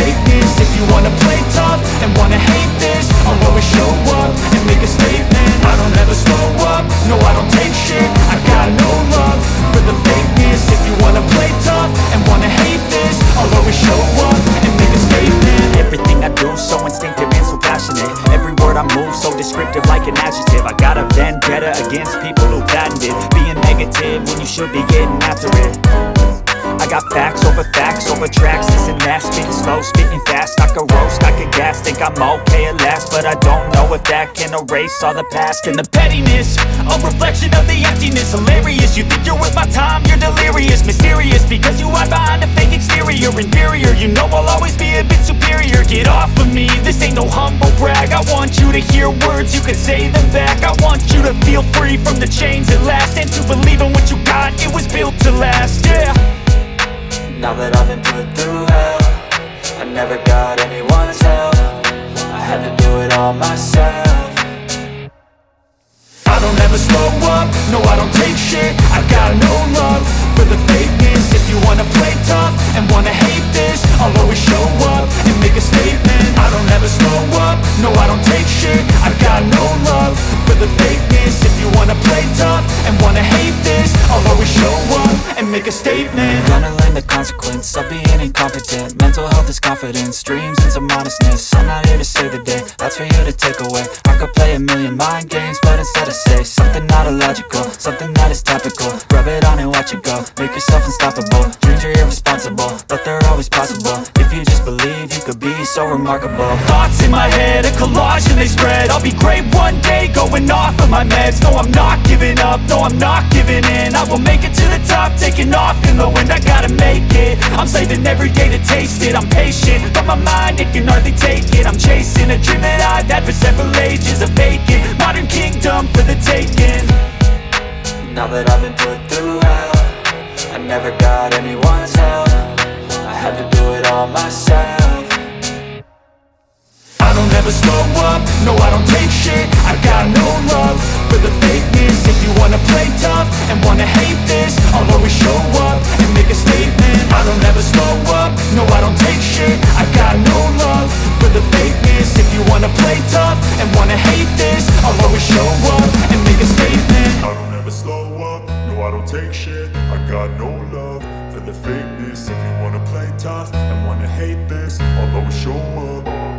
fakeness. If you wanna play tough and wanna hate this, I'll always show up and make a statement. I don't ever slow up, no I don't take shit. I got no love for the fakeness. If you wanna play tough and wanna hate this, I'll always show up and make a statement. Everything I do so instinctive and so passionate. Every word I move so descriptive like an adjective. I got a vendetta against people who patented being negative when you should be getting after it. I got facts over tracks, this and that, spitting slow, spitting fast. I could roast, I could gas, think I'm okay at last, but I don't know if that can erase all the past. And the pettiness, a reflection of the emptiness. Hilarious, you think you're worth my time, you're delirious. Mysterious, because you hide behind a fake exterior. Inferior, you know I'll always be a bit superior. Get off of me, this ain't no humble brag. I want you to hear words, you can say them back. I want you to feel free from the chains at last, and to believe in what you got, it was built to last, yeah. Now that I've been put through hell, I never got anyone's help. I had to do it all myself. I don't ever slow up, no I don't take shit. I got no love for the fakeness. If you wanna play tough and wanna hate this, I'll always show up and make a statement. I don't ever slow up, no I don't take shit. I got no love for the fakeness. If you wanna play tough and wanna hate this, I'll always show up and make a statement. Gonna learn the consequence of being incompetent. Mental health is confidence, dreams and some modestness. I'm not here to save the day, that's for you to take away. I could play a million mind games, but instead I say something not illogical, something that is topical. Rub it on and watch it go, make yourself unstoppable. Dreams are irresponsible, but they're always possible. If you just believe, you could be so remarkable. Thoughts in my head, a collage and they spread. I'll be great one day, going off of my meds. No, I'm not giving up, no, I'm not giving in. I will make it to the top, taking off in the wind. I gotta make it, I'm saving every day to taste it. I'm patient, but my mind, it can hardly take it. I'm chasing a dream that I've had for several ages. A vacant, modern kingdom for the taking. Now that I've been put through hell, I never got anyone's help. I had to do it all myself. I don't ever slow up, no I don't take shit. I got no love for the fakeness. If you wanna play tough and wanna hate this, I'll always show up and make a statement. I don't ever slow up, no I don't take shit. I got no love for the fakeness. If you wanna play tough and wanna hate this, I'll always show up and make a statement. I don't ever slow up, no I don't take shit. I got no love for the fakeness. If you wanna play tough and wanna hate this, I'll always show up.